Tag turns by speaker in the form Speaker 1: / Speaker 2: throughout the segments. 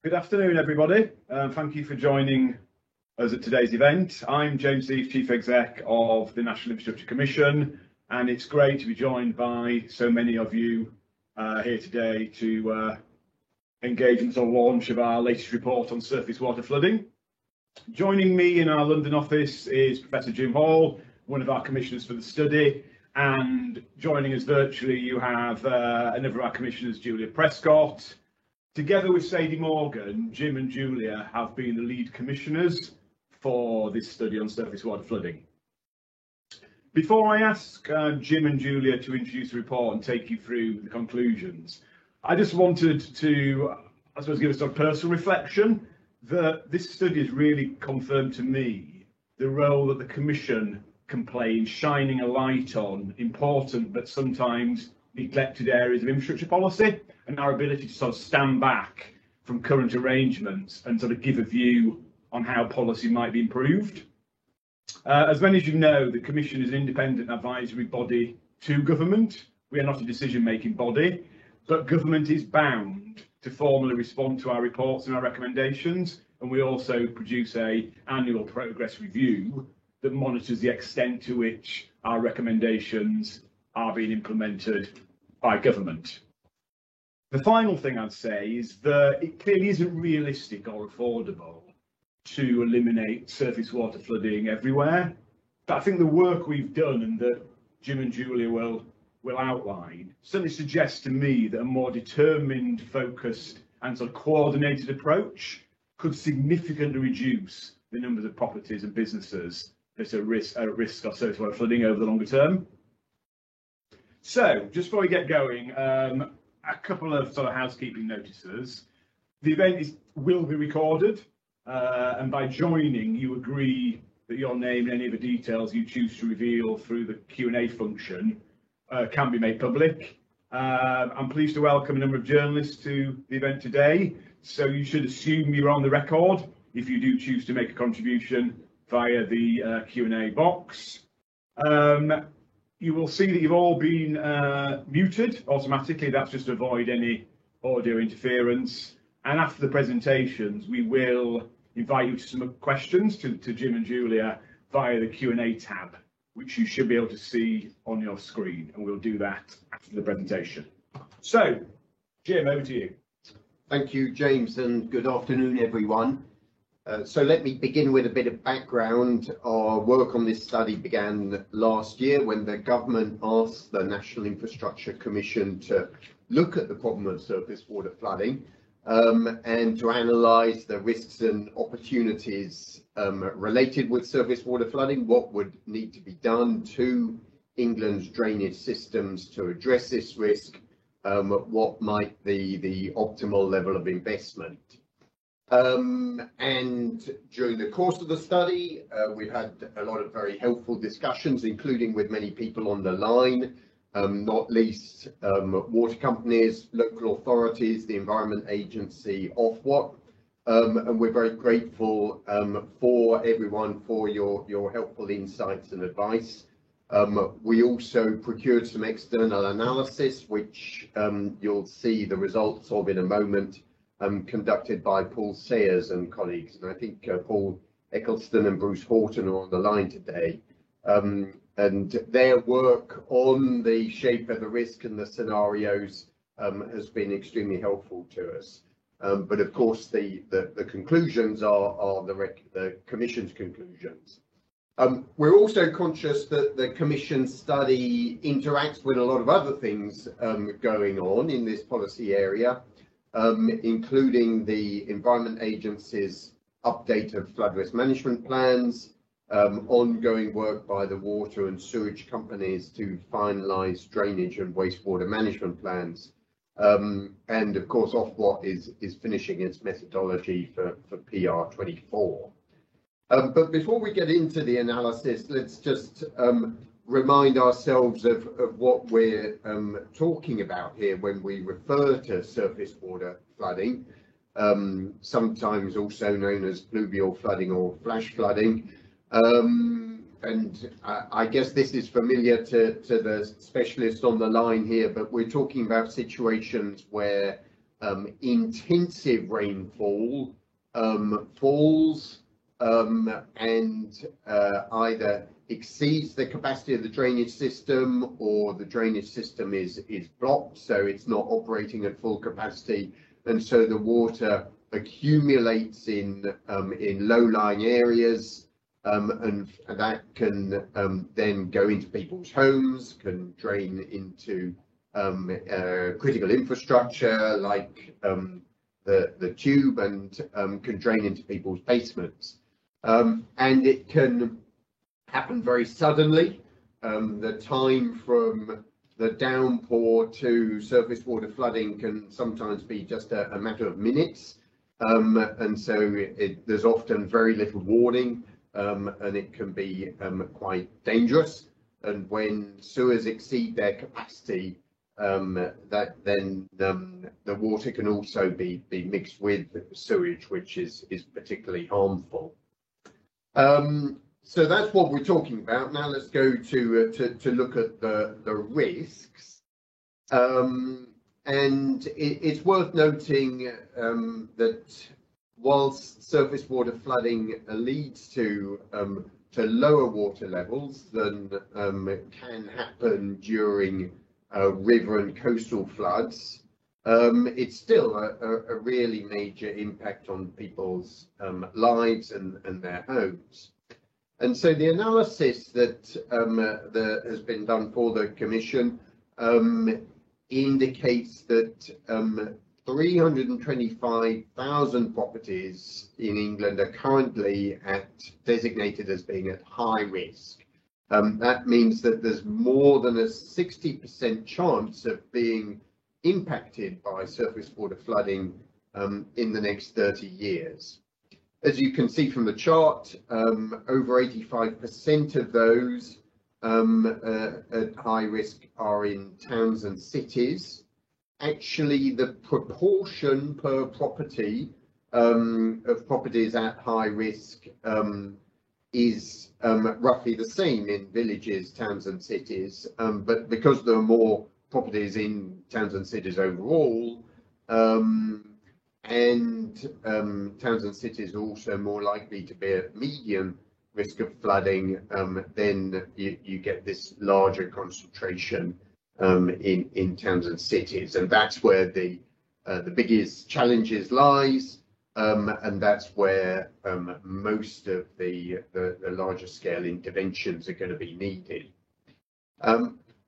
Speaker 1: Good afternoon, everybody. Thank you for joining us at today's event. I'm James Deves, Chief Exec of the National Infrastructure Commission, and it's great to be joined by so many of you here today to engage in the launch of our latest report on surface water flooding. Joining me in our London office is Professor Jim Hall, one of our commissioners for the study, and joining us virtually you have another of our commissioners, Julia Prescott. Together with Sadie Morgan, Jim and Julia have been the lead commissioners for this study on surface water flooding. Before I ask Jim and Julia to introduce the report and take you through the conclusions, I just wanted to, I suppose, give us a personal reflection that this study has really confirmed to me the role that the Commission can play in shining a light on important but sometimes neglected areas of infrastructure policy, and our ability to sort of stand back from current arrangements and sort of give a view on how policy might be improved. As many of you know, the Commission is an independent advisory body to government. We are not a decision-making body, but government is bound to formally respond to our reports and our recommendations, and we also produce an annual progress review that monitors the extent to which our recommendations are being implemented by government. The final thing I'd say is that it clearly isn't realistic or affordable to eliminate surface water flooding everywhere. But I think the work we've done and that Jim and Julia will outline certainly suggests to me that a more determined, focused and sort of coordinated approach could significantly reduce the numbers of properties and businesses that are at risk of surface water flooding over the longer term. So, just before we get going, a couple of sort of housekeeping notices. The event will be recorded, and by joining, you agree that your name and any of the details you choose to reveal through the Q&A function can be made public. I'm pleased to welcome a number of journalists to the event today, so you should assume you're on the record if you do choose to make a contribution via the Q&A box. You will see that you've all been muted automatically. That's just to avoid any audio interference. And after the presentations, we will invite you to submit questions to Jim and Julia via the Q&A tab, which you should be able to see on your screen. And we'll do that after the presentation. So, Jim, over to you.
Speaker 2: Thank you, James, and good afternoon, everyone. So let me begin with a bit of background. Our work on this study began last year when the government asked the National Infrastructure Commission to look at the problem of surface water flooding and to analyse the risks and opportunities related with surface water flooding, what would need to be done to England's drainage systems to address this risk, what might be the optimal level of investment. And during the course of the study, we've had a lot of very helpful discussions, including with many people on the line, not least water companies, local authorities, the Environment Agency, Ofwat, and we're very grateful for everyone for your helpful insights and advice. We also procured some external analysis, which you'll see the results of in a moment, conducted by Paul Sayers and colleagues, and I think Paul Eccleston and Bruce Horton are on the line today. And their work on the shape of the risk and the scenarios has been extremely helpful to us. But of course, the conclusions are the Commission's conclusions. We're also conscious that the Commission study interacts with a lot of other things going on in this policy area, including the Environment Agency's update of flood risk management plans, ongoing work by the water and sewage companies to finalise drainage and wastewater management plans, and of course Ofwat is finishing its methodology for PR24. But before we get into the analysis, let's just remind ourselves of what we're talking about here when we refer to surface water flooding, sometimes also known as pluvial flooding or flash flooding. And I guess this is familiar to the specialist on the line here, but we're talking about situations where intensive rainfall falls and either exceeds the capacity of the drainage system, or the drainage system is blocked, so it's not operating at full capacity, and so the water accumulates in low-lying areas, and that can then go into people's homes, can drain into critical infrastructure like the tube, and can drain into people's basements. And it can happen very suddenly. The time from the downpour to surface water flooding can sometimes be just a matter of minutes. And so there's often very little warning, and it can be quite dangerous. And when sewers exceed their capacity, then the water can also be mixed with sewage, which is particularly harmful. So that's what we're talking about. Now let's go to look at the risks. And it's worth noting that whilst surface water flooding leads to lower water levels than can happen during river and coastal floods, it's still a really major impact on people's lives and their homes. And so the analysis that has been done for the Commission indicates that 325,000 properties in England are currently designated as being at high risk. That means that there's more than a 60% chance of being impacted by surface water flooding in the next 30 years. As you can see from the chart, over 85% of those at high risk are in towns and cities. Actually, the proportion per property of properties at high risk is roughly the same in villages, towns and cities, but because there are more properties in towns and cities overall, and towns and cities are also more likely to be at medium risk of flooding, then you get this larger concentration in towns and cities, and that's where the biggest challenges lies, and that's where most of the larger scale interventions are going to be needed.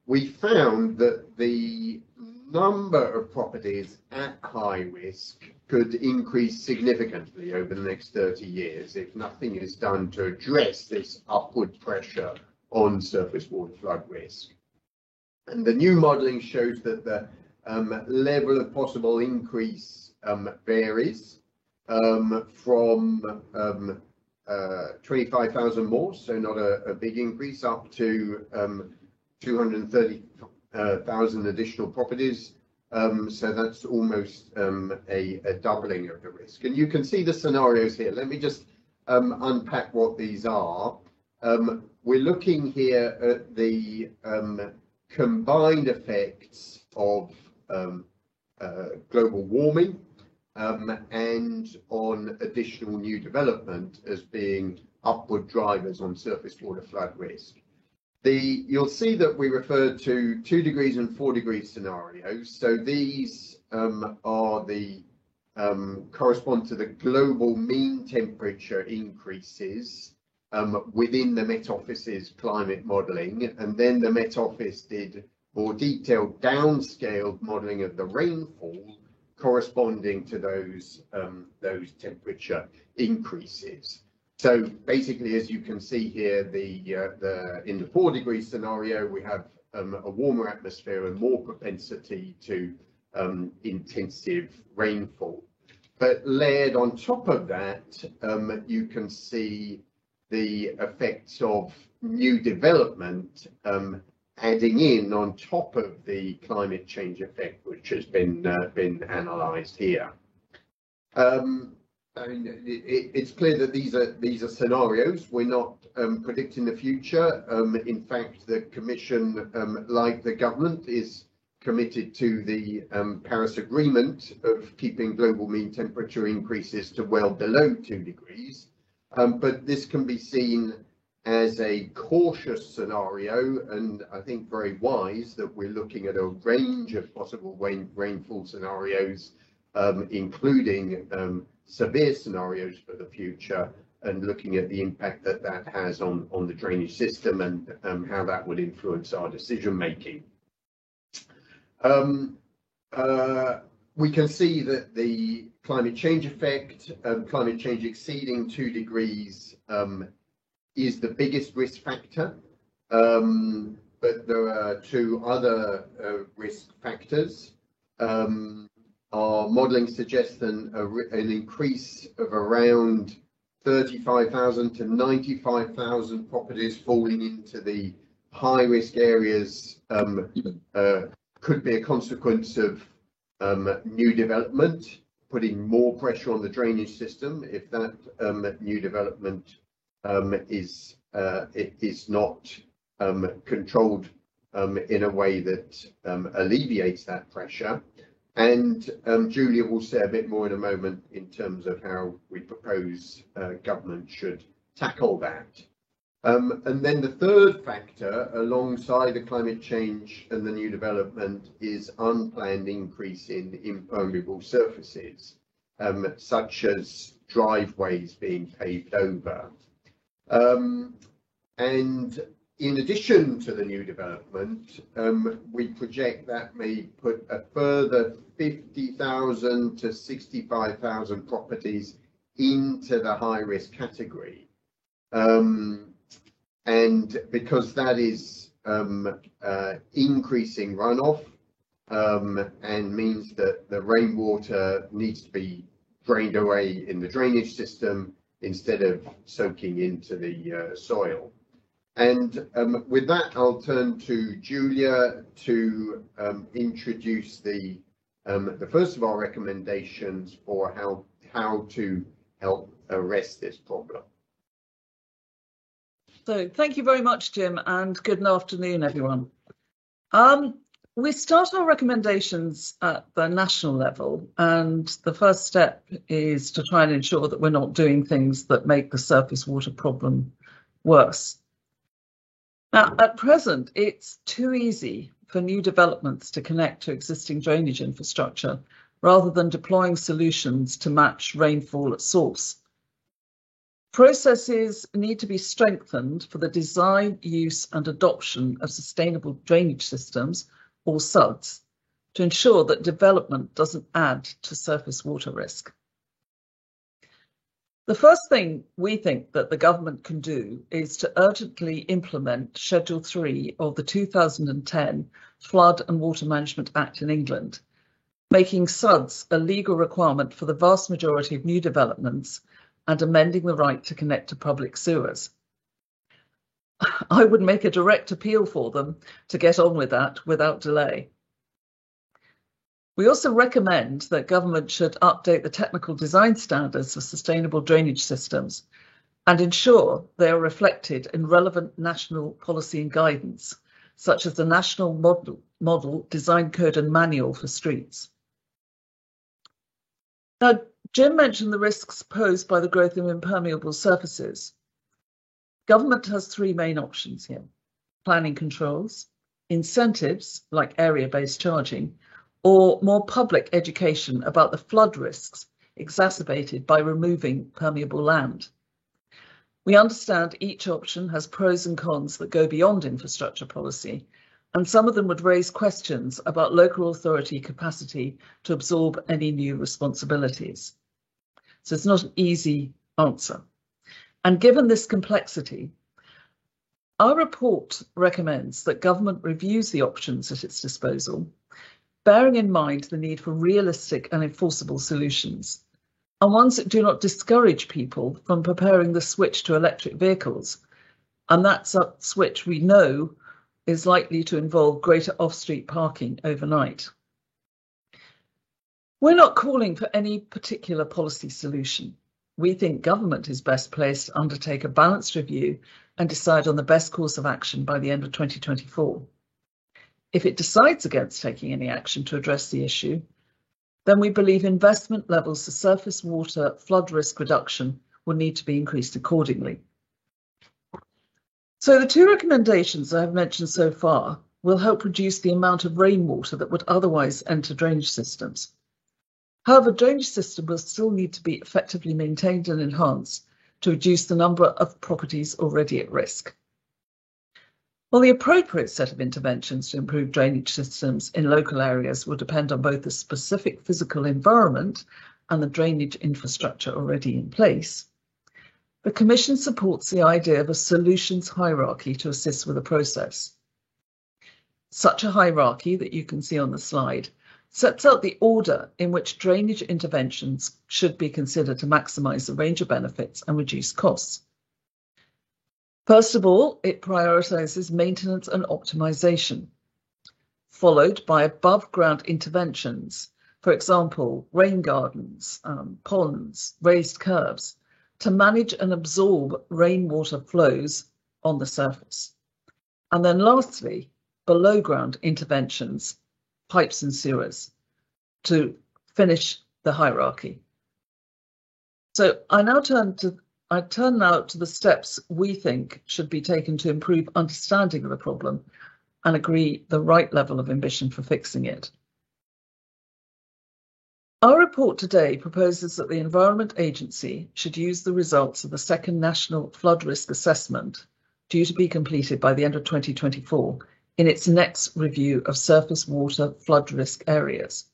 Speaker 2: We found that the number of properties at high risk could increase significantly over the next 30 years if nothing is done to address this upward pressure on surface water flood risk. And the new modelling shows that the level of possible increase varies from 25,000 more, so not a big increase, up to 230,000 additional properties. So that's almost a doubling of the risk. And you can see the scenarios here. Let me just unpack what these are. We're looking here at the combined effects of global warming and on additional new development as being upward drivers on surface water flood risk. You'll see that we refer to 2 degrees and 4 degrees scenarios. So these correspond to the global mean temperature increases within the Met Office's climate modelling, and then the Met Office did more detailed downscaled modelling of the rainfall corresponding to those temperature increases. So basically, as you can see here, in the 4 degree scenario, we have a warmer atmosphere and more propensity to intensive rainfall. But layered on top of that, you can see the effects of new development adding in on top of the climate change effect, which has been analysed here. It's clear that these are scenarios. We're not predicting the future. In fact, the Commission, like the government, is committed to the Paris Agreement of keeping global mean temperature increases to well below 2 degrees. But this can be seen as a cautious scenario, and I think very wise that we're looking at a range of possible rainfall scenarios, including severe scenarios for the future, and looking at the impact that that has on the drainage system and how that would influence our decision making. We can see that the climate change effect, climate change exceeding 2 degrees, is the biggest risk factor, but there are 2 other risk factors. Our modelling suggests an increase of around 35,000 to 95,000 properties falling into the high risk areas could be a consequence of new development, putting more pressure on the drainage system if that new development is not controlled in a way that alleviates that pressure. And Julia will say a bit more in a moment in terms of how we propose government should tackle that. And then the third factor, alongside the climate change and the new development, is unplanned increase in impermeable surfaces, such as driveways being paved over. And in addition to the new development, we project that may put a further 50,000 to 65,000 properties into the high risk category. And because that is increasing runoff and means that the rainwater needs to be drained away in the drainage system instead of soaking into the soil. And with that, I'll turn to Julia to introduce the first of our recommendations for how to help arrest this problem.
Speaker 3: So thank you very much, Jim, and good afternoon, everyone. We start our recommendations at the national level, and the first step is to try and ensure that we're not doing things that make the surface water problem worse. Now, at present, it's too easy for new developments to connect to existing drainage infrastructure rather than deploying solutions to match rainfall at source. Processes need to be strengthened for the design, use and adoption of sustainable drainage systems, or SUDs, to ensure that development doesn't add to surface water risk. The first thing we think that the government can do is to urgently implement Schedule 3 of the 2010 Flood and Water Management Act in England, making SUDs a legal requirement for the vast majority of new developments and amending the right to connect to public sewers. I would make a direct appeal for them to get on with that without delay. We also recommend that government should update the technical design standards for sustainable drainage systems and ensure they are reflected in relevant national policy and guidance, such as the National Model Design Code and Manual for Streets. Now, Jim mentioned the risks posed by the growth of impermeable surfaces. Government has 3 main options here: planning controls, incentives like area-based charging, or more public education about the flood risks exacerbated by removing permeable land. We understand each option has pros and cons that go beyond infrastructure policy, and some of them would raise questions about local authority capacity to absorb any new responsibilities. So it's not an easy answer. And given this complexity, our report recommends that government reviews the options at its disposal, bearing in mind the need for realistic and enforceable solutions, and ones that do not discourage people from preparing the switch to electric vehicles. And that switch, we know, is likely to involve greater off-street parking overnight. We're not calling for any particular policy solution. We think government is best placed to undertake a balanced review and decide on the best course of action by the end of 2024. If it decides against taking any action to address the issue, then we believe investment levels for surface water flood risk reduction will need to be increased accordingly. So the two recommendations I have mentioned so far will help reduce the amount of rainwater that would otherwise enter drainage systems. However, drainage system will still need to be effectively maintained and enhanced to reduce the number of properties already at risk. While the appropriate set of interventions to improve drainage systems in local areas will depend on both the specific physical environment and the drainage infrastructure already in place, the Commission supports the idea of a solutions hierarchy to assist with the process. Such a hierarchy that you can see on the slide sets out the order in which drainage interventions should be considered to maximise the range of benefits and reduce costs. First of all, it prioritises maintenance and optimisation, followed by above-ground interventions, for example, rain gardens, ponds, raised curbs, to manage and absorb rainwater flows on the surface. And then lastly, below-ground interventions, pipes and sewers, to finish the hierarchy. So I turn now to the steps we think should be taken to improve understanding of the problem and agree the right level of ambition for fixing it. Our report today proposes that the Environment Agency should use the results of the second National Flood Risk Assessment, due to be completed by the end of 2024, in its next review of surface water flood risk areas.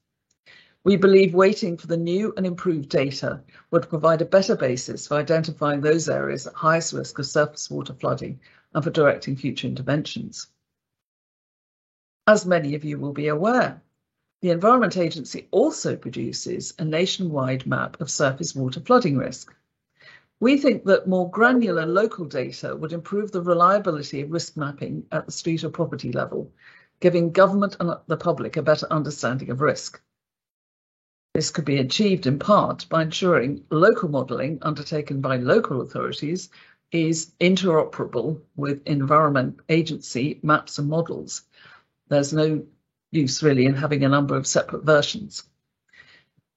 Speaker 3: We believe waiting for the new and improved data would provide a better basis for identifying those areas at highest risk of surface water flooding and for directing future interventions. As many of you will be aware, the Environment Agency also produces a nationwide map of surface water flooding risk. We think that more granular local data would improve the reliability of risk mapping at the street or property level, giving government and the public a better understanding of risk. This could be achieved in part by ensuring local modelling undertaken by local authorities is interoperable with Environment Agency maps and models. There's no use really in having a number of separate versions.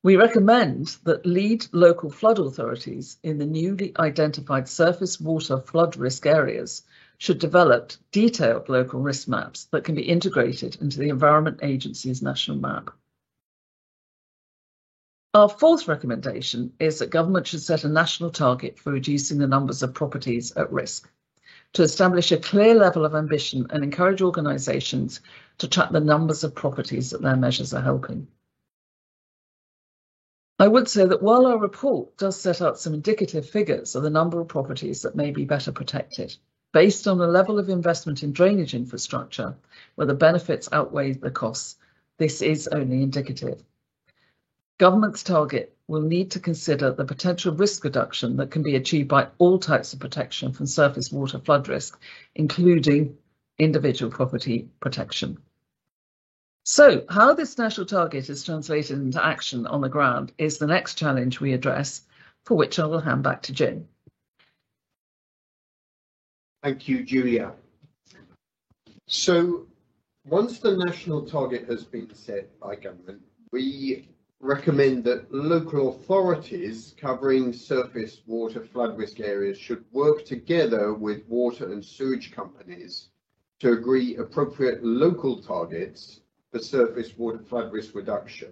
Speaker 3: We recommend that lead local flood authorities in the newly identified surface water flood risk areas should develop detailed local risk maps that can be integrated into the Environment Agency's national map. Our fourth recommendation is that government should set a national target for reducing the numbers of properties at risk, to establish a clear level of ambition and encourage organisations to track the numbers of properties that their measures are helping. I would say that while our report does set out some indicative figures of the number of properties that may be better protected, based on the level of investment in drainage infrastructure, where the benefits outweigh the costs, this is only indicative. Government's target will need to consider the potential risk reduction that can be achieved by all types of protection from surface water flood risk, including individual property protection. So, how this national target is translated into action on the ground is the next challenge we address, for which I will hand back to Jim.
Speaker 2: Thank you, Julia. So, once the national target has been set by government, we recommend that local authorities covering surface water flood risk areas should work together with water and sewage companies to agree appropriate local targets for surface water flood risk reduction.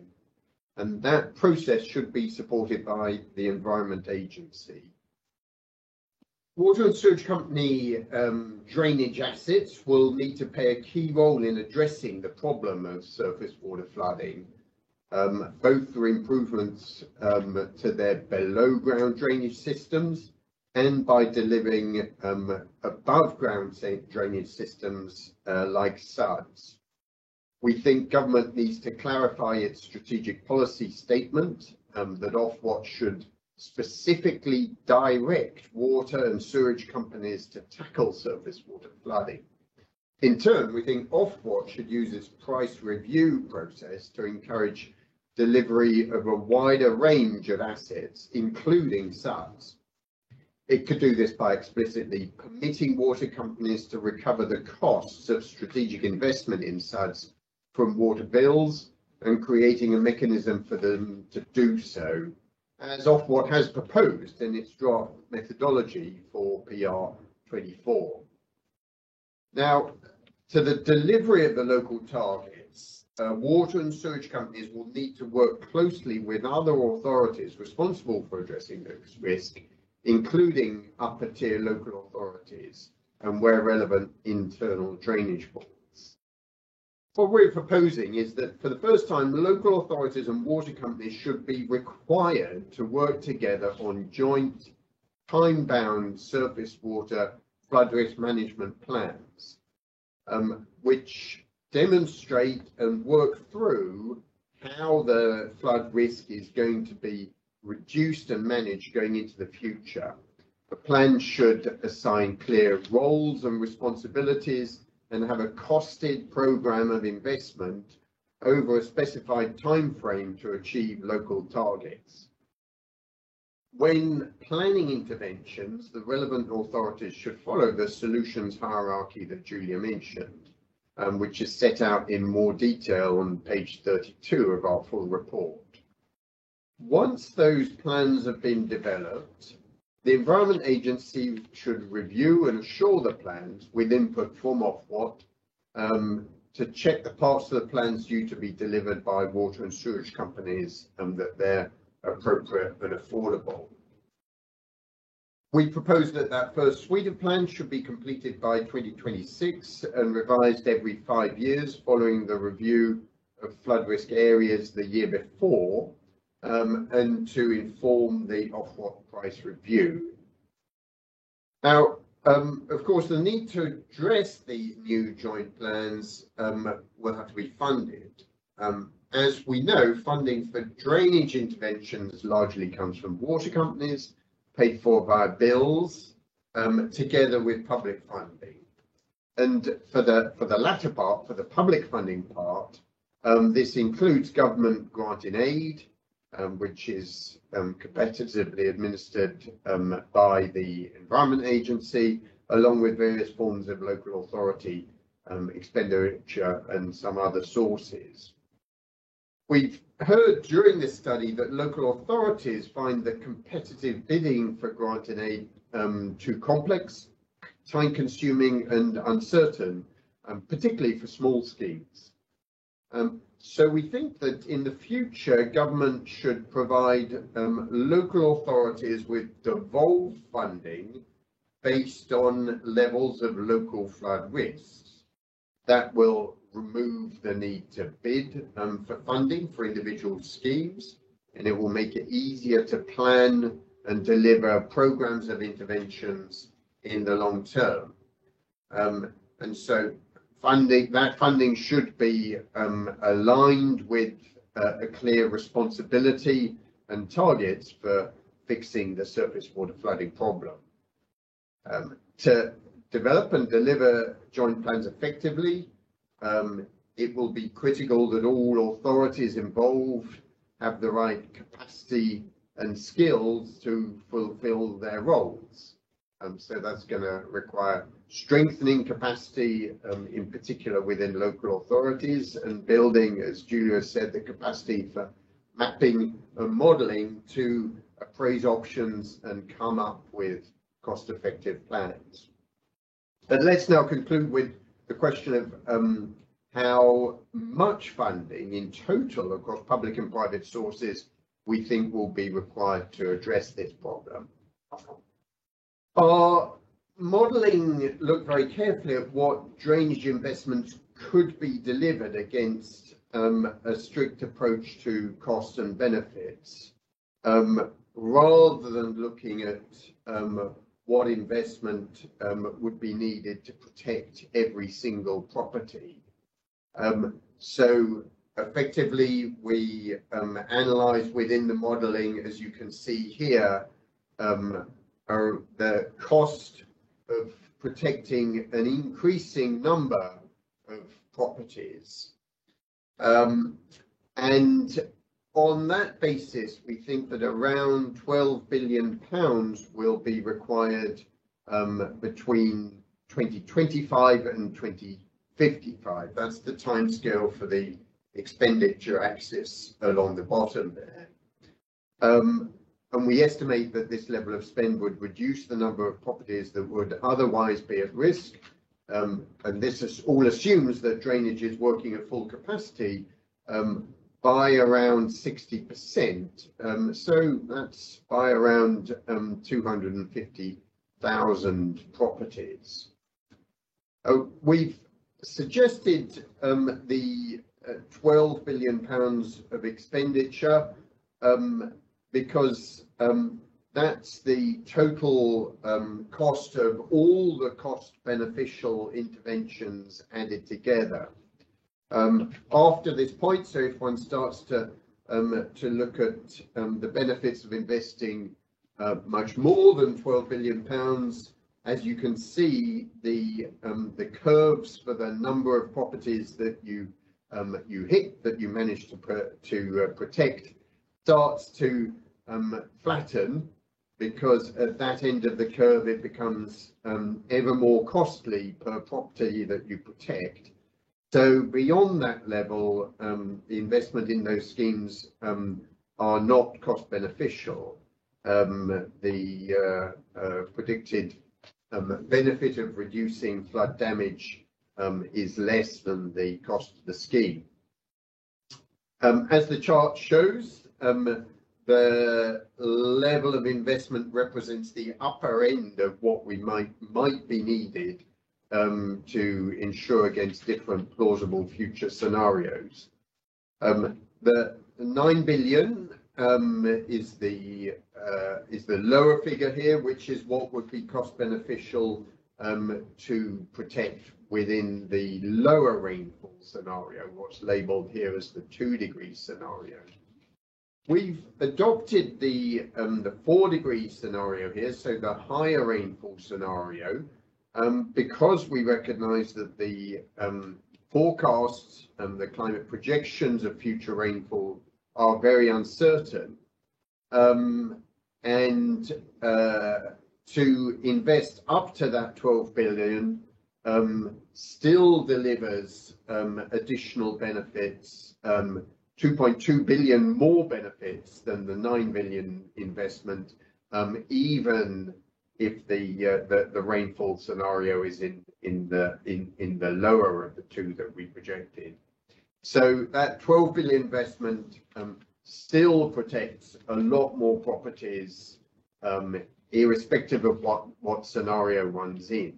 Speaker 2: And that process should be supported by the Environment Agency. Water and sewage company drainage assets will need to play a key role in addressing the problem of surface water flooding, both through improvements to their below ground drainage systems and by delivering above ground drainage systems like SUDs. We think government needs to clarify its strategic policy statement that Ofwat should specifically direct water and sewage companies to tackle surface water flooding. In turn, we think Ofwat should use its price review process to encourage delivery of a wider range of assets, including SUDs. it could do this by explicitly permitting water companies to recover the costs of strategic investment in SUDs from water bills and creating a mechanism for them to do so, as Ofwat has proposed in its draft methodology for PR24. Now, to the delivery of the local targets, water and sewage companies will need to work closely with other authorities responsible for addressing this risk, including upper tier local authorities and, where relevant, internal drainage boards. What we're proposing is that for the first time, local authorities and water companies should be required to work together on joint time-bound surface water flood risk management plans, which demonstrate and work through how the flood risk is going to be reduced and managed going into the future. The plan should assign clear roles and responsibilities and have a costed program of investment over a specified time frame to achieve local targets. When planning interventions, the relevant authorities should follow the solutions hierarchy that Julia mentioned, which is set out in more detail on page 32 of our full report. Once those plans have been developed, the Environment Agency should review and assure the plans with input from Ofwat to check the parts of the plans due to be delivered by water and sewage companies and that they're appropriate and affordable. We propose that that first suite of plans should be completed by 2026 and revised every 5 years following the review of flood risk areas the year before, and to inform the Ofwat price review. Now, of course, the need to address the new joint plans will have to be funded. As we know, funding for drainage interventions largely comes from water companies, paid for via bills, together with public funding. And for the latter part, for the public funding part, this includes government grant in aid, which is competitively administered by the Environment Agency, along with various forms of local authority expenditure and some other sources. We've heard during this study that local authorities find the competitive bidding for grant and aid too complex, time-consuming and uncertain, particularly for small schemes. So we think that in the future, government should provide local authorities with devolved funding based on levels of local flood risks. That will remove the need to bid for funding for individual schemes, and it will make it easier to plan and deliver programs of interventions in the long term. And so funding should be aligned with a clear responsibility and targets for fixing the surface water flooding problem. To develop and deliver joint plans effectively, it will be critical that all authorities involved have the right capacity and skills to fulfill their roles. So that's going to require strengthening capacity, in particular within local authorities, and building, as Julia said, the capacity for mapping and modelling to appraise options and come up with cost-effective plans. But let's now conclude with the question of how much funding in total across public and private sources we think will be required to address this problem. Our modelling looked very carefully at what drainage investments could be delivered against a strict approach to cost and benefits, rather than looking at what investment would be needed to protect every single property. So effectively, we analysed within the modelling, as you can see here, the cost of protecting an increasing number of properties. And on that basis, we think that around £12 billion will be required between 2025 and 2055. That's the timescale for the expenditure axis along the bottom there. And we estimate that this level of spend would reduce the number of properties that would otherwise be at risk. And this all assumes that drainage is working at full capacity by around 60%. So that's by around 250,000 properties. We've suggested the £12 billion of expenditure because that's the total cost of all the cost beneficial interventions added together. After this point, so if one starts to look at the benefits of investing much more than £12 billion, as you can see, the curves for the number of properties that you hit, that you manage to protect, starts to flatten, because at that end of the curve it becomes ever more costly per property that you protect. So beyond that level, the investment in those schemes are not cost beneficial. The predicted benefit of reducing flood damage is less than the cost of the scheme. As the chart shows, the level of investment represents the upper end of what we might be needed to ensure against different plausible future scenarios. The 9 billion is the lower figure here, which is what would be cost beneficial to protect within the lower rainfall scenario, what's labelled here as the 2-degree scenario. We've adopted the 4-degree scenario here, so the higher rainfall scenario, because we recognise that the forecasts and the climate projections of future rainfall are very uncertain, and to invest up to that 12 billion still delivers additional benefits, 2.2 billion more benefits than the 9 billion investment, even if the rainfall scenario is in the lower of the two that we projected. So that 12 billion investment still protects a lot more properties, irrespective of what scenario one's in.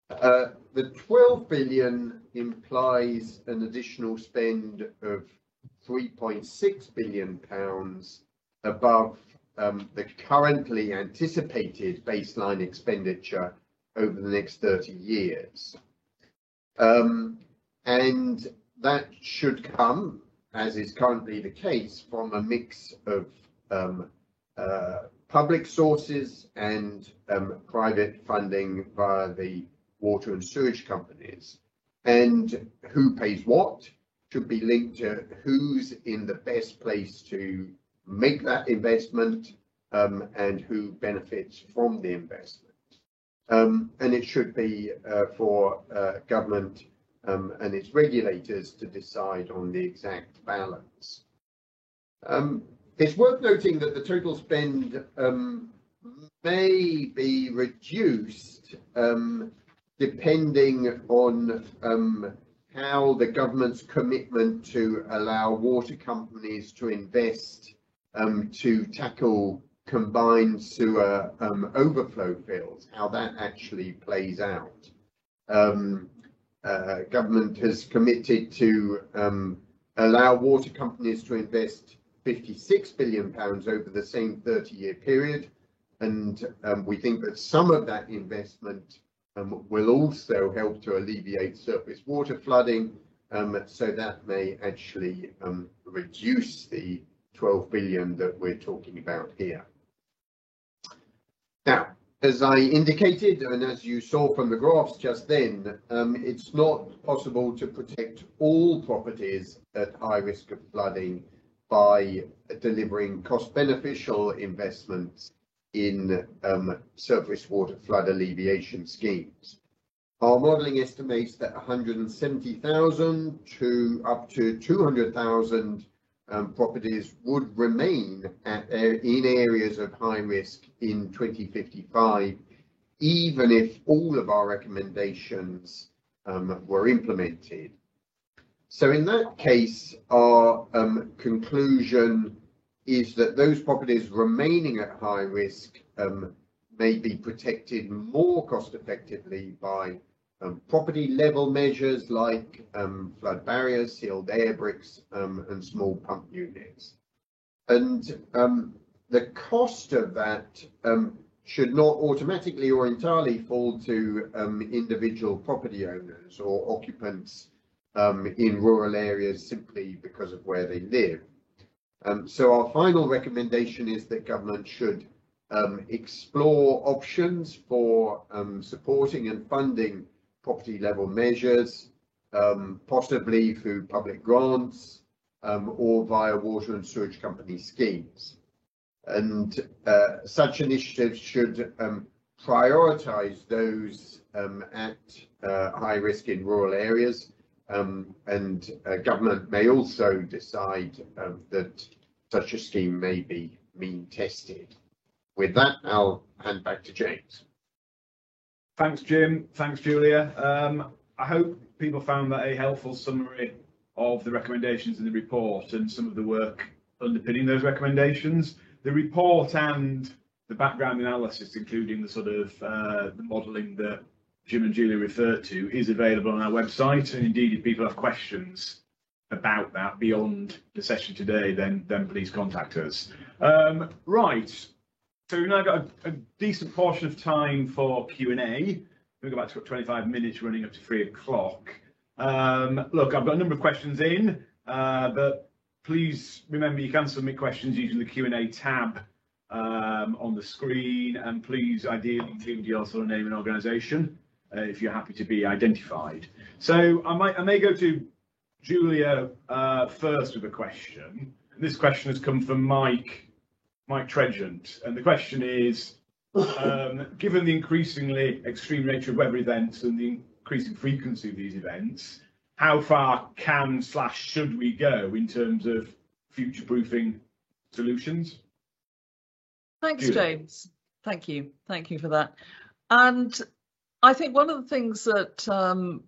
Speaker 2: The 12 billion implies an additional spend of 3.6 billion pounds above the currently anticipated baseline expenditure over the next 30 years. And that should come, as is currently the case, from a mix of public sources and private funding via the water and sewage companies. And who pays what should be linked to who's in the best place to make that investment and who benefits from the investment. And it should be for government and its regulators to decide on the exact balance. It's worth noting that the total spend may be reduced depending on how the government's commitment to allow water companies to invest to tackle combined sewer overflow fills, how that actually plays out. Government has committed to allow water companies to invest £56 billion over the same 30-year period, and we think that some of that investment will also help to alleviate surface water flooding, so that may actually reduce the 12 billion that we're talking about here. Now, as I indicated, and as you saw from the graphs just then, it's not possible to protect all properties at high risk of flooding by delivering cost beneficial investments in surface water flood alleviation schemes. Our modelling estimates that 170,000 to up to 200,000 properties would remain in areas of high risk in 2055, even if all of our recommendations were implemented. So in that case, our conclusion is that those properties remaining at high risk may be protected more cost effectively by property level measures like flood barriers, sealed air bricks, and small pump units. And the cost of that should not automatically or entirely fall to individual property owners or occupants in rural areas simply because of where they live. So our final recommendation is that government should explore options for supporting and funding property level measures, possibly through public grants or via water and sewage company schemes. And such initiatives should prioritise those at high risk in rural areas, and government may also decide that such a scheme may be mean tested. With that, I'll hand back to James.
Speaker 1: Thanks, Jim. Thanks, Julia. I hope people found that a helpful summary of the recommendations in the report and some of the work underpinning those recommendations. The report and the background analysis, including the sort of the modelling that Jim and Julia referred to, is available on our website. And indeed, if people have questions about that beyond the session today, then please contact us. Right. So we've now got a decent portion of time for Q&A. We've got about 25 minutes running up to 3 o'clock. Look, I've got a number of questions in, but please remember you can submit questions using the Q&A tab on the screen, and please ideally include your sort of name and organisation if you're happy to be identified. So I may go to Julia first with a question. This question has come from Mike Tregent, and the question is, given the increasingly extreme nature of weather events and the increasing frequency of these events, how far can/should we go in terms of future-proofing solutions?
Speaker 3: Thanks,
Speaker 1: Julia.
Speaker 3: James. Thank you for that. And I think one of the things that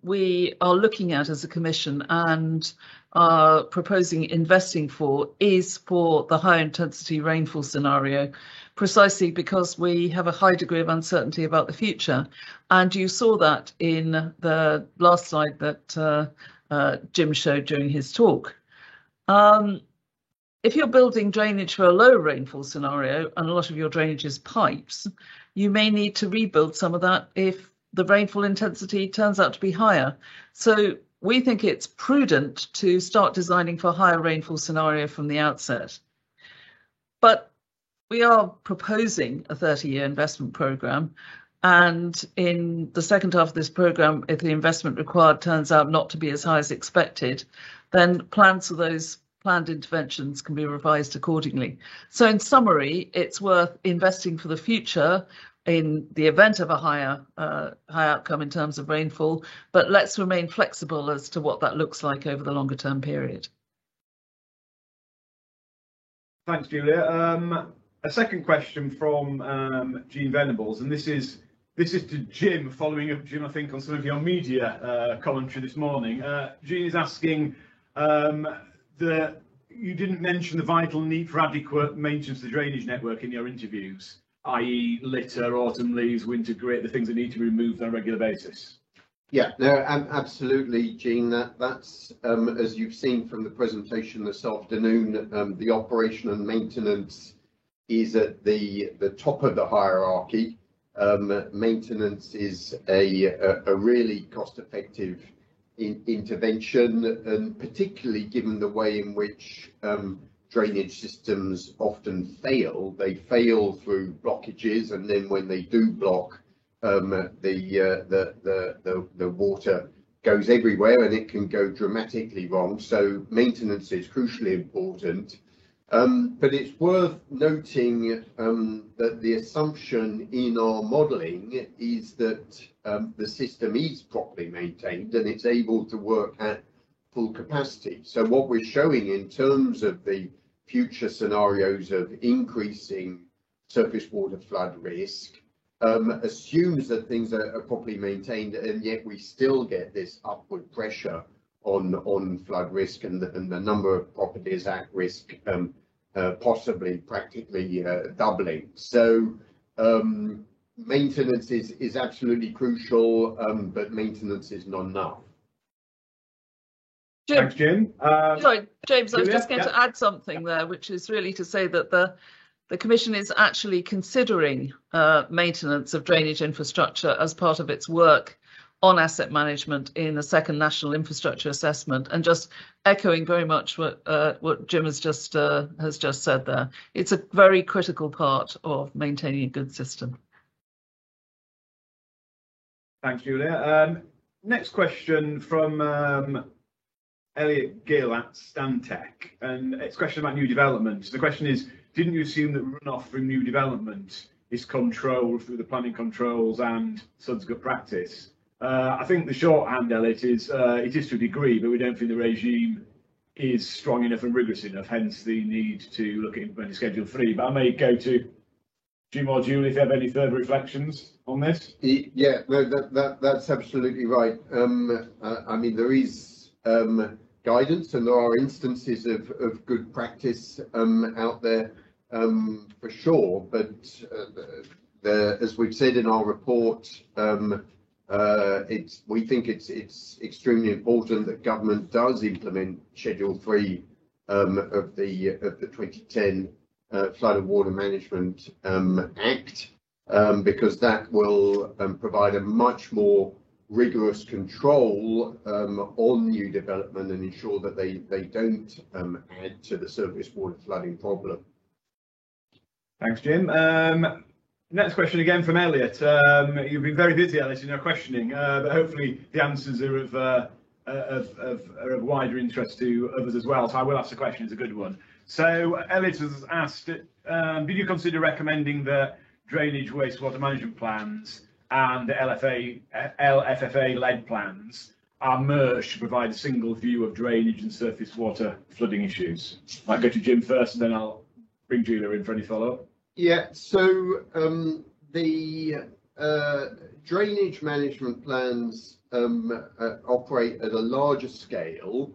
Speaker 3: we are looking at as a commission and are proposing investing for is for the high intensity rainfall scenario, precisely because we have a high degree of uncertainty about the future. And you saw that in the last slide that Jim showed during his talk. If you're building drainage for a low rainfall scenario and a lot of your drainage is pipes, you may need to rebuild some of that if the rainfall intensity turns out to be higher. So we think it's prudent to start designing for a higher rainfall scenario from the outset. But we are proposing a 30-year investment programme, and in the second half of this programme, if the investment required turns out not to be as high as expected, then plans for those planned interventions can be revised accordingly. So in summary, it's worth investing for the future in the event of a high outcome in terms of rainfall, but let's remain flexible as to what that looks like over the longer term period.
Speaker 1: Thanks, Julia. A second question from Jean Venables, and this is to Jim, following up, Jim, I think, on some of your media commentary this morning. Jean is asking that you didn't mention the vital need for adequate maintenance of the drainage network in your interviews, i.e. litter, autumn leaves, winter grit, the things that need to be removed on a regular basis.
Speaker 2: Yeah, no, absolutely, Jean. That's as you've seen from the presentation this afternoon, the operation and maintenance is at the top of the hierarchy. Maintenance is a really cost-effective intervention, and particularly given the way in which drainage systems often fail. They fail through blockages, and then when they do block, the water goes everywhere and it can go dramatically wrong. So maintenance is crucially important. But it's worth noting that the assumption in our modelling is that the system is properly maintained and it's able to work at full capacity. So what we're showing in terms of the future scenarios of increasing surface water flood risk assumes that things are properly maintained, and yet we still get this upward pressure on flood risk and the number of properties at risk possibly practically doubling. So maintenance is absolutely crucial, but maintenance is not enough.
Speaker 1: Thanks, Jim.
Speaker 3: Sorry, James, I was
Speaker 1: Julia?
Speaker 3: just going to add something there, which is really to say that the Commission is actually considering maintenance of drainage infrastructure as part of its work on asset management in the second National Infrastructure Assessment, and just echoing very much what Jim has just said there. It's a very critical part of maintaining a good system.
Speaker 1: Thanks, Julia. Next question from Elliot Gill at Stantec, and it's a question about new development. The question is, didn't you assume that runoff from new development is controlled through the planning controls and SUD's good practice? I think the shorthand, Elliot, is it is to a degree, but we don't think the regime is strong enough and rigorous enough, hence the need to look at implementing Schedule 3. But I may go to Jim or Julie if you have any further reflections on this.
Speaker 2: Yeah, no, that's absolutely right. I mean, there is guidance and there are instances of good practice out there for sure, but as we've said in our report, we think it's extremely important that government does implement Schedule 3 of the 2010 Flood and Water Management Act, because that will provide a much more rigorous control on new development and ensure that they don't add to the surface water flooding problem.
Speaker 1: Thanks, Jim. Next question again from Elliot. You've been very busy, Elliot, in your questioning, but hopefully the answers are of wider interest to others as well. So I will ask the question, it's a good one. So Elliot has asked, did you consider recommending the drainage wastewater management plans and the LFFA-led plans are merged to provide a single view of drainage and surface water flooding issues? Might go to Jim first, and then I'll bring Julia in for any follow-up.
Speaker 2: Yeah, so the drainage management plans operate at a larger scale,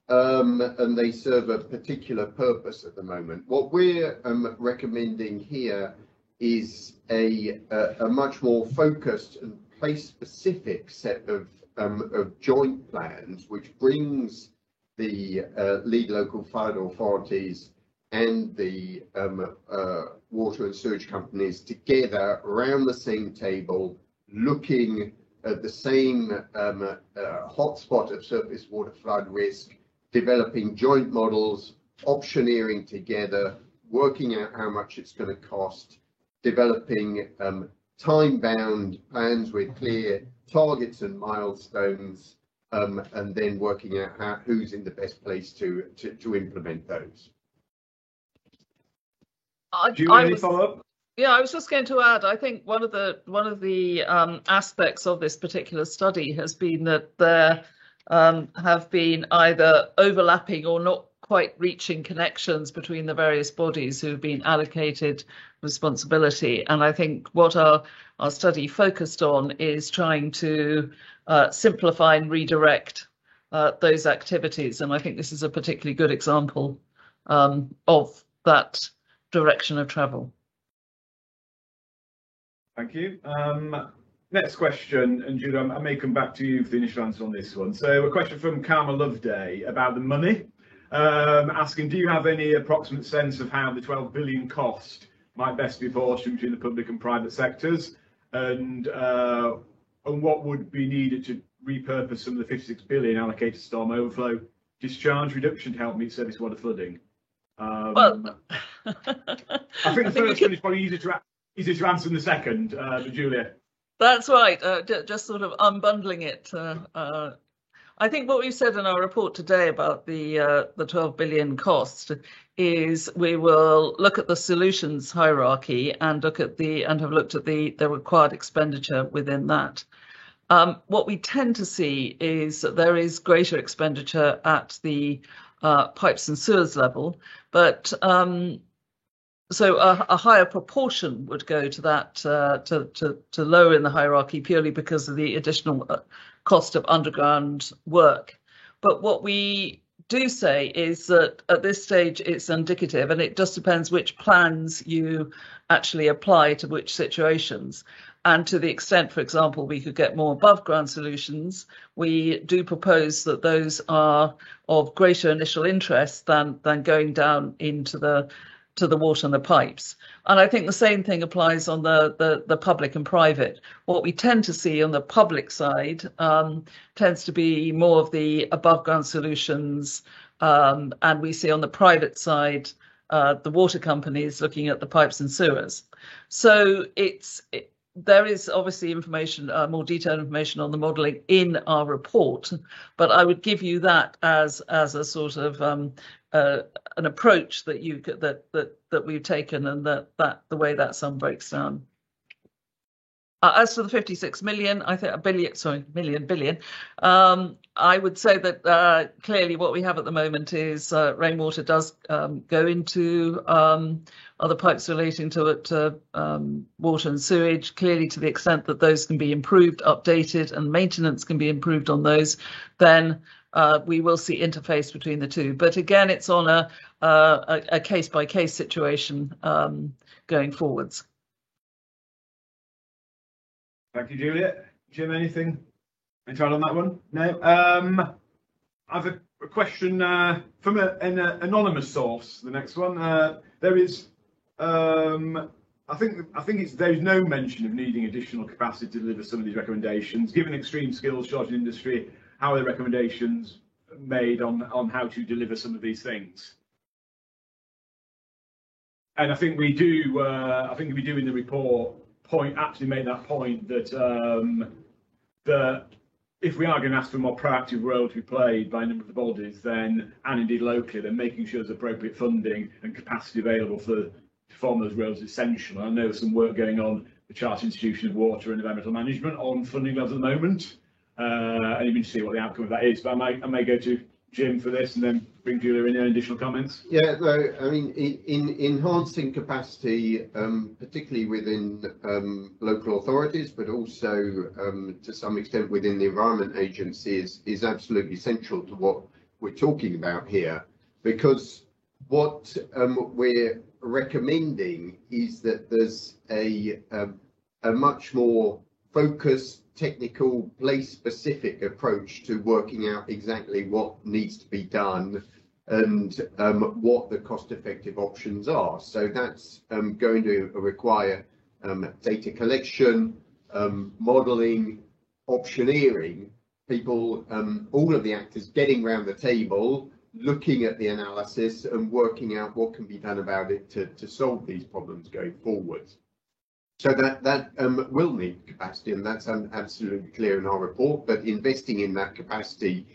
Speaker 2: and they serve a particular purpose at the moment. What we're recommending here is a much more focused and place-specific set of joint plans, which brings the lead local flood authorities and the water and sewage companies together around the same table, looking at the same hotspot of surface water flood risk, developing joint models, optioneering together, working out how much it's going to cost, developing time-bound plans with clear targets and milestones, and then working out who's in the best place to implement those.
Speaker 1: Do you want any follow-up?
Speaker 3: Yeah, I was just going to add, I think one of the aspects of this particular study has been that there have been either overlapping or not quite reaching connections between the various bodies who've been allocated responsibility. And I think what our study focused on is trying to simplify and redirect those activities. And I think this is a particularly good example of that direction of travel.
Speaker 1: Thank you. Next question, and Julia, I may come back to you for the initial answer on this one. So a question from Karma Loveday about the money, asking, do you have any approximate sense of how the 12 billion cost might best be apportioned between the public and private sectors, and what would be needed to repurpose some of the 56 billion allocated to storm overflow discharge reduction to help meet surface water flooding?
Speaker 3: Well,
Speaker 1: I think the first one is probably easier to answer than the second, but Julia.
Speaker 3: That's right. Just sort of unbundling it. I think what we've said in our report today about the 12 billion cost is we will look at the solutions hierarchy and have looked at the required expenditure within that. What we tend to see is that there is greater expenditure at the pipes and sewers level, but so a higher proportion would go to that to lower in the hierarchy purely because of the additional cost of underground work. But what we do say is that at this stage it's indicative, and it just depends which plans you actually apply to which situations. And to the extent, for example, we could get more above ground solutions, we do propose that those are of greater initial interest than going down into the water and the pipes. And I think the same thing applies on the public and private. What we tend to see on the public side tends to be more of the above ground solutions, and we see on the private side the water companies looking at the pipes and sewers. So there is obviously information, more detailed information on the modelling in our report, but I would give you that as a sort of an approach that we've taken, and that the way that sum breaks down. As for the 56 million, I think billion. I would say that clearly what we have at the moment is rainwater does go into other pipes relating to water and sewage. Clearly, to the extent that those can be improved, updated, and maintenance can be improved on those, then we will see interface between the two. But again, it's on a case-by-case situation going forwards.
Speaker 1: Thank you, Juliet. Jim, anything to add on that one? No. I have a question from an anonymous source. The next one, there is, I think there's no mention of needing additional capacity to deliver some of these recommendations. Given extreme skills shortage in industry, how are the recommendations made on how to deliver some of these things? And I think we do. In the report actually make that point that that if we are going to ask for a more proactive role to be played by a number of the bodies, then, and indeed locally, then making sure there's appropriate funding and capacity available to perform those roles is essential. I know there's some work going on the Chartered Institution of Water and Environmental Management on funding levels at the moment, and you can see what the outcome of that is. But I may go to Jim for this and then bring Julia in any additional comments.
Speaker 2: Yeah, no, I mean, in enhancing capacity, particularly within local authorities, but also to some extent within the Environment Agency, is absolutely central to what we're talking about here, because what we're recommending is that there's a much more focused, technical, place-specific approach to working out exactly what needs to be done and what the cost-effective options are. So that's going to require data collection, modelling, optioneering, people, all of the actors getting around the table, looking at the analysis and working out what can be done about it to solve these problems going forward. So that will need capacity, and that's absolutely clear in our report. But investing in that capacity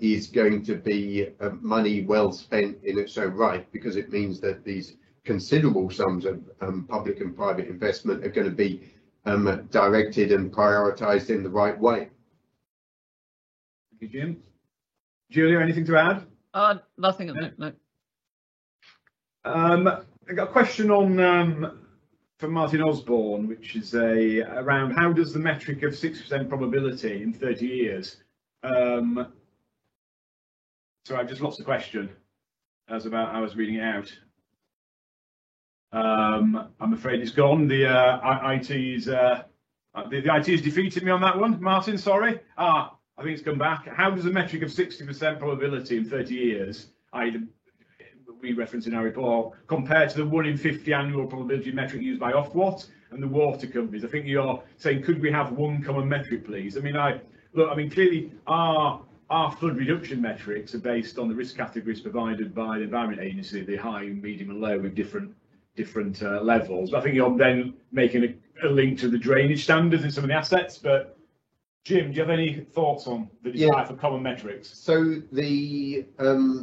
Speaker 2: is going to be money well spent in its own right, because it means that these considerable sums of public and private investment are going to be directed and prioritised in the right way.
Speaker 1: Thank you, Jim. Julia, anything to add?
Speaker 3: Nothing at the moment.
Speaker 1: I got a question on. From Martin Osborne, which is around how does the metric of 60% probability in 30 years? So I've just lost the question. As about I was reading it out. I'm afraid it's gone. The IT has defeated me on that one. Martin, sorry. I think it's come back. How does the metric of 60% probability in 30 years, we reference in our report, compared to the 1 in 50 annual probability metric used by Ofwat and the water companies? I think you're saying, could we have one common metric, please? I mean, clearly our flood reduction metrics are based on the risk categories provided by the Environment Agency, the high, medium, and low, with different levels. But I think you're then making a link to the drainage standards in some of the assets. But Jim, do you have any thoughts on the desire for common metrics?
Speaker 2: So the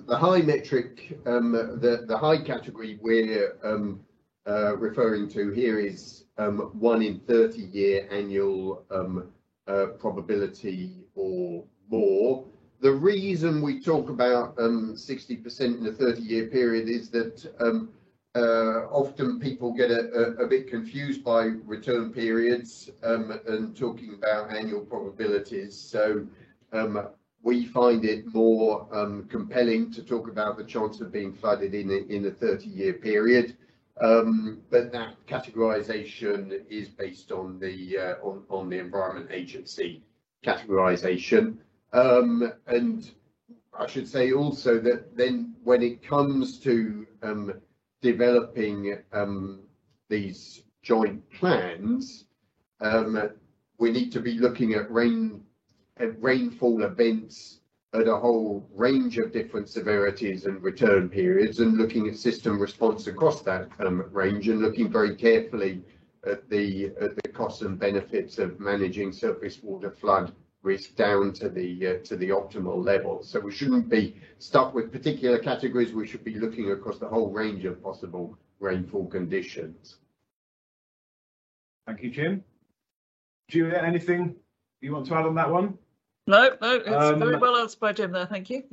Speaker 2: high metric, the high category we're referring to here is 1 in 30-year annual probability or more. The reason we talk about 60% in a 30-year period is that often people get a bit confused by return periods and talking about annual probabilities. So we find it more compelling to talk about the chance of being flooded in a 30-year period. But that categorization is based on the Environment Agency categorization. And I should say also that then when it comes to developing these joint plans, we need to be looking at rainfall events at a whole range of different severities and return periods, and looking at system response across that range, and looking very carefully at the costs and benefits of managing surface water flood risk down to the optimal level. So we shouldn't be stuck with particular categories. We should be looking across the whole range of possible rainfall conditions.
Speaker 1: Thank you, Jim. Julia, anything you want to add on that one?
Speaker 3: No, it's very well answered by Jim there. Thank you.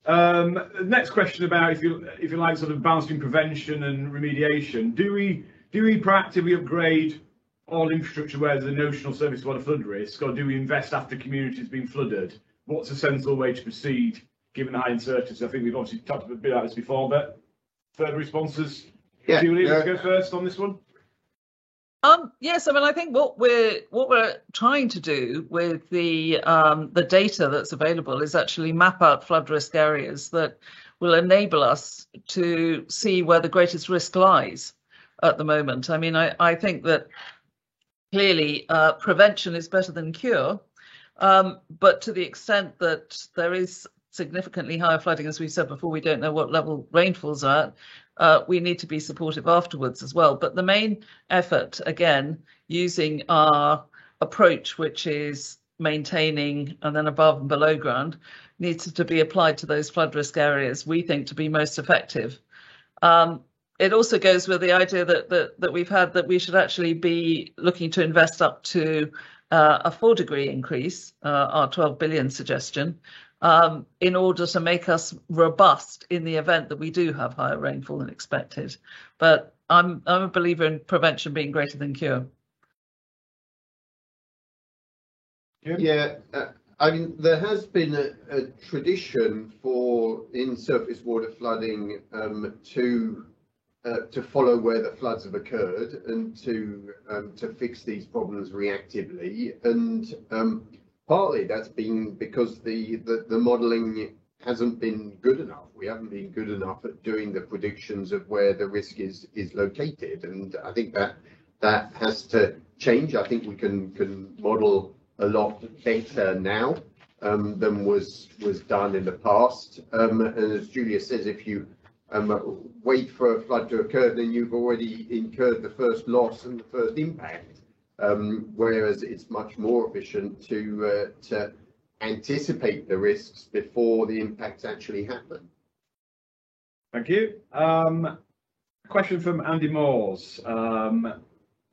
Speaker 1: Next question about, if you like, sort of balancing prevention and remediation. Do we proactively upgrade all infrastructure where there's a notional surface water flood risk, or do we invest after communities being flooded? What's a sensible way to proceed given the high uncertainty? I think we've obviously talked a bit about this before, but further responses? Yeah, Julie, let's go first on this one.
Speaker 3: Yes, I mean, I think what we're trying to do with the data that's available is actually map out flood risk areas that will enable us to see where the greatest risk lies at the moment. I mean, I think that clearly prevention is better than cure, but to the extent that there is significantly higher flooding, as we said before, we don't know what level rainfalls are at. We need to be supportive afterwards as well. But the main effort, again, using our approach, which is maintaining and then above and below ground, needs to be applied to those flood risk areas we think to be most effective. It also goes with the idea that we've had, that we should actually be looking to invest up to a 4-degree increase, our 12 billion suggestion, in order to make us robust in the event that we do have higher rainfall than expected. But I'm a believer in prevention being greater than cure.
Speaker 2: Yeah, I mean, there has been a tradition in surface water flooding to follow where the floods have occurred and to fix these problems reactively, and partly that's been because the modelling hasn't been good enough. We haven't been good enough at doing the predictions of where the risk is located, and I think that has to change. I think we can model a lot better now than was done in the past. And as Julia says, if you wait for a flood to occur, then you've already incurred the first loss and the first impact. Whereas it's much more efficient to anticipate the risks before the impacts actually happen.
Speaker 1: Thank you. A question from Andy Moores.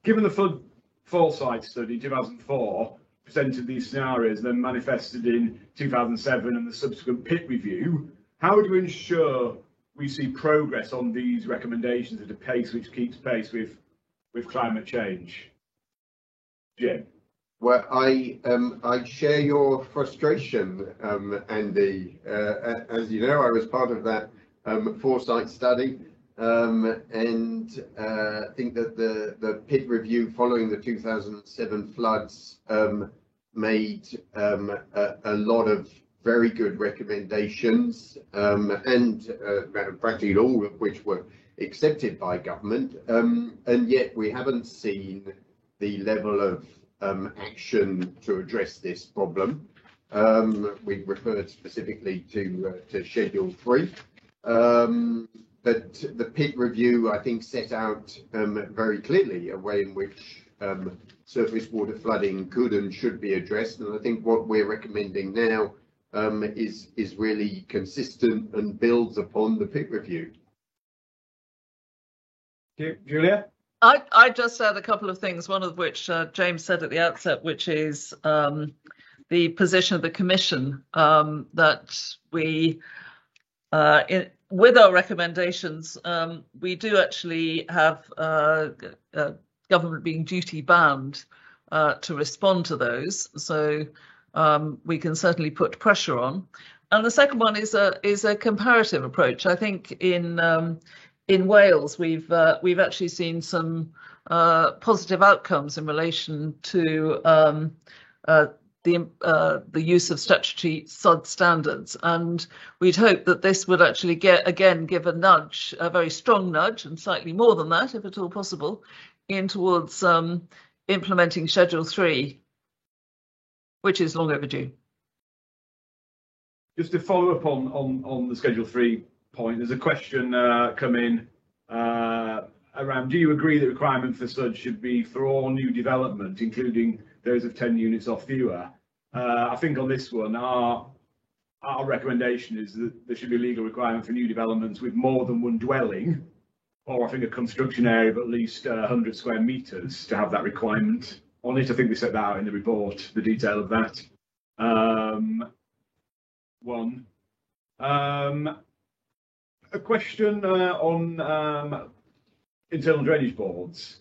Speaker 1: Given the flood foresight study 2004 presented these scenarios, then manifested in 2007 and the subsequent PIT review, how do we ensure we see progress on these recommendations at a pace which keeps pace with climate change? Jim.
Speaker 2: Well, I share your frustration, Andy. As you know, I was part of that foresight study, and think that the PIT review following the 2007 floods made a lot of very good recommendations, and practically all of which were accepted by government, and yet we haven't seen the level of action to address this problem. We referred specifically to Schedule 3, but the PIT review, I think, set out very clearly a way in which surface water flooding could and should be addressed. And I think what we're recommending now is really consistent and builds upon the PIC review.
Speaker 1: Julia?
Speaker 3: I just add a couple of things, one of which James said at the outset, which is the position of the Commission that we, with our recommendations, we do actually have government being duty bound to respond to those. So we can certainly put pressure on. And the second one is a comparative approach. I think in Wales we've actually seen some positive outcomes in relation to the use of statutory SUD standards, and we'd hope that this would actually give a nudge, a very strong nudge, and slightly more than that, if at all possible, in towards implementing Schedule 3, which is long overdue.
Speaker 1: Just to follow up on the Schedule 3 point, there's a question come in around, do you agree that requirement for SUD should be for all new development, including those of 10 units or fewer? I think on this one, our recommendation is that there should be a legal requirement for new developments with more than one dwelling, or I think a construction area of at least 100 square metres to have that requirement on it. I think we set that out in the report, the detail of that. A question on internal drainage boards.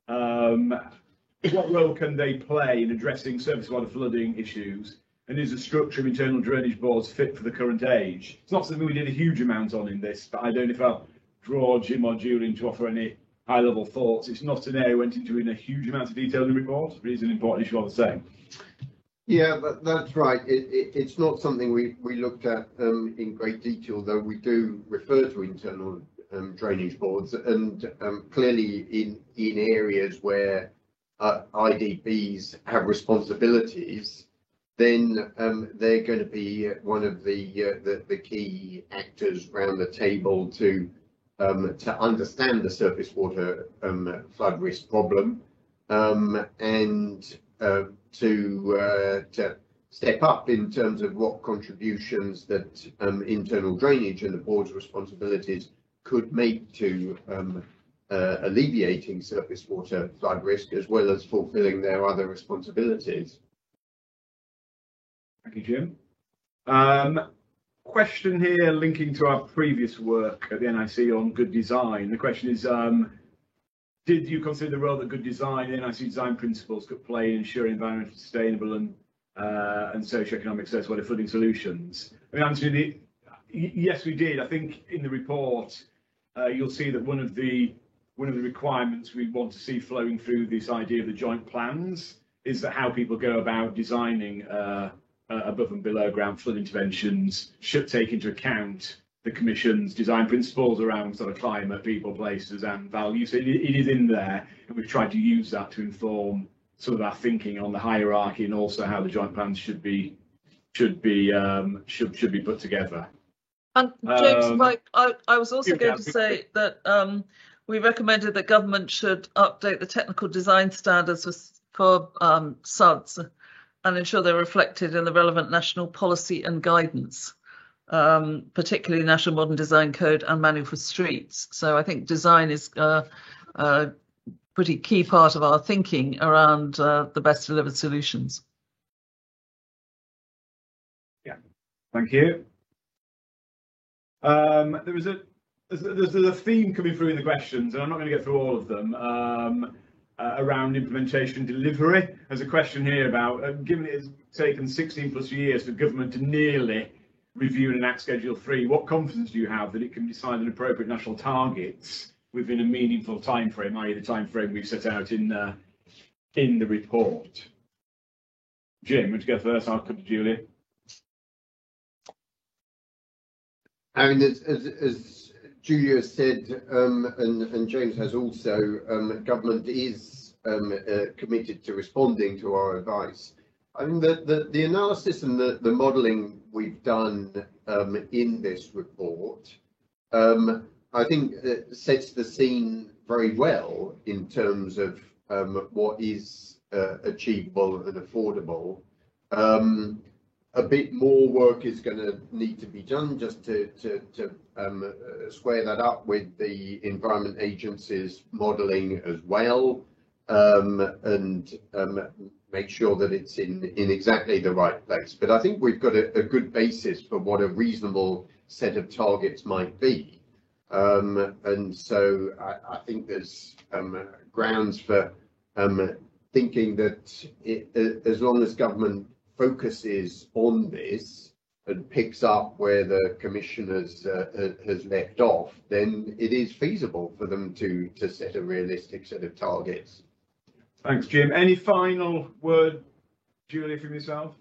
Speaker 1: What role can they play in addressing surface water flooding issues? And is the structure of internal drainage boards fit for the current age? It's not something we did a huge amount on in this, but I don't know if I'll draw Jim or Julian to offer any high-level thoughts. It's not an area we went into in a huge amount of detail in the report, but it is an important issue all the same.
Speaker 2: Yeah, that's right. It's not something we looked at in great detail, though we do refer to internal drainage boards, and clearly in areas where IDBs have responsibilities, then they're going to be one of the key actors around the table to understand the surface water flood risk problem and to step up in terms of what contributions that internal drainage and the board's responsibilities could make to alleviating surface water flood risk, as well as fulfilling their other responsibilities.
Speaker 1: Thank you, Jim. Question here linking to our previous work at the NIC on good design. The question is, did you consider the role that good design and NIC design principles could play in ensuring environmentally sustainable and socio-economic surface water flooding solutions? I mean, answering yes, we did. I think in the report, you'll see that one of the requirements we want to see flowing through this idea of the joint plans is that how people go about designing above and below ground flood interventions should take into account the Commission's design principles around sort of climate, people, places and value. So it is in there, and we've tried to use that to inform some of our thinking on the hierarchy and also how the joint plans should be put together.
Speaker 3: And James, I was also going to say that we recommended that government should update the technical design standards for SUDs and ensure they're reflected in the relevant national policy and guidance, particularly National Modern Design Code and Manual for Streets. So I think design is a pretty key part of our thinking around the best delivered solutions.
Speaker 1: Yeah, thank you. There's a theme coming through in the questions, and I'm not going to get through all of them, around implementation delivery. There's a question here about, given it has taken 16 plus years for government to nearly review and enact Schedule 3, what confidence do you have that it can decide on appropriate national targets within a meaningful time frame, i.e. the time frame we've set out in the report? Jim, would you go first? I'll come to Julia.
Speaker 2: I mean, as Julia said, and James has also, government is committed to responding to our advice. I mean, the analysis and the modelling we've done in this report, I think sets the scene very well in terms of what is achievable and affordable. A bit more work is going to need to be done just to square that up with the Environment Agency's modelling as well, and make sure that it's in exactly the right place. But I think we've got a good basis for what a reasonable set of targets might be. And so I think there's grounds for thinking that as long as government focuses on this and picks up where the Commission has left off, then it is feasible for them to set a realistic set of targets.
Speaker 1: Thanks, Jim. Any final word, Julia, from yourself?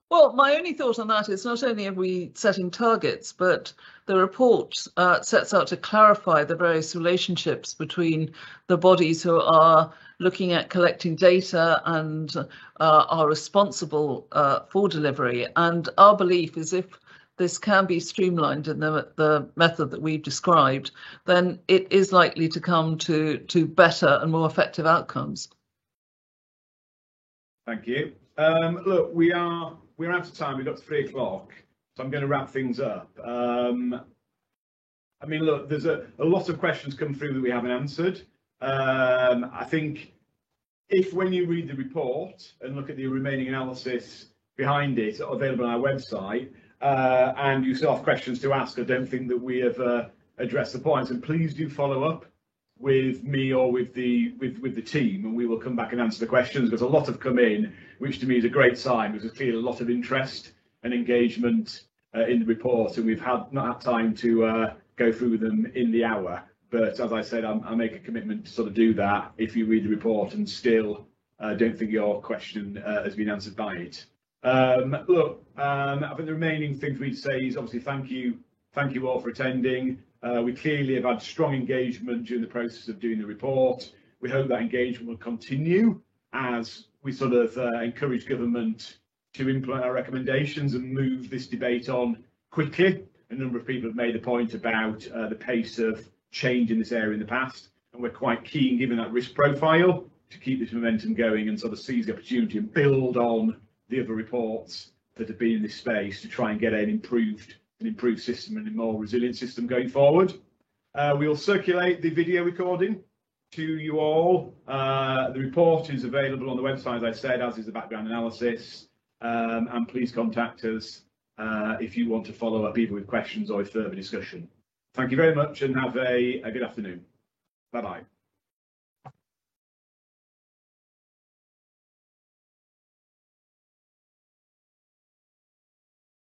Speaker 3: Well, my only thought on that is not only are we setting targets, but the report sets out to clarify the various relationships between the bodies who are looking at collecting data and are responsible for delivery. And our belief is if this can be streamlined in the method that we've described, then it is likely to come to better and more effective outcomes.
Speaker 1: Thank you. Look, we're out of time. We've got 3 o'clock, so I'm going to wrap things up. I mean, look, there's a lot of questions come through that we haven't answered. I think if when you read the report and look at the remaining analysis behind it available on our website, and you still have questions to ask, I don't think that we have addressed the points. And please do follow up with me or with the team, and we will come back and answer the questions, because a lot have come in, which to me is a great sign, because there's clearly a lot of interest and engagement in the report, and we've not had time to go through them in the hour. But as I said, I make a commitment to sort of do that if you read the report and still don't think your question has been answered by it. Look, I think the remaining thing for me to say is obviously thank you all for attending. We clearly have had strong engagement during the process of doing the report. We hope that engagement will continue as we sort of encourage government to implement our recommendations and move this debate on quickly. A number of people have made the point about the pace of change in this area in the past, and we're quite keen, given that risk profile, to keep this momentum going and sort of seize the opportunity and build on the other reports that have been in this space to try and get an improved system and a more resilient system going forward. We will circulate the video recording to you all. The report is available on the website, as I said, as is the background analysis. And please contact us if you want to follow up either with questions or with further discussion. Thank you very much and have a good afternoon. Bye-bye.